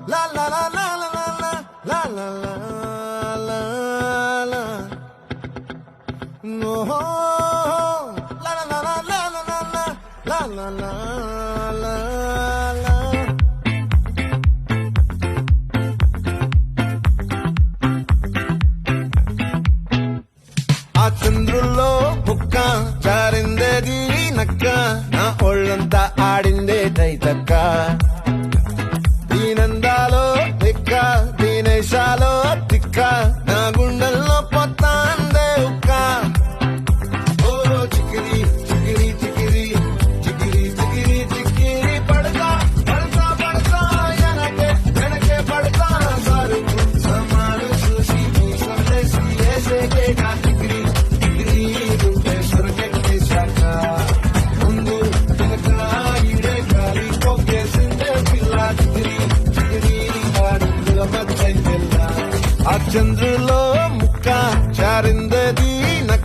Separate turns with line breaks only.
La la la la la la la la la la la. No, la la la la la la la la la la la. ఆ చంద్రుల్లో బుక్క జారిందేది నక్క నా ఒళ్ళంతా ఆడిందే తైతక్క దీనందాలో తిక్క దీనేశాలో తిక్క నా గుండెల్లో పొత్తాందే ఉక్క ఓ చికిరి చికిరి చికిరి చికిరి చికిరి చికిరి పడతా పడతా పడతా ఎనకే ఎనకే పడతా సరుకు సమాలు చూసి సందేశి ఏసేకే కా చికిరి చికిరి గుండె సొరకెక్కి శాఖ ముందు వెనక ఈడే గాలి కొక్కేసిందే పిల్ల చికిరి చికిరి ఆడుల మధ్య పిల్ల ఆ చంద్రులో ముక్క చారిందది నక్క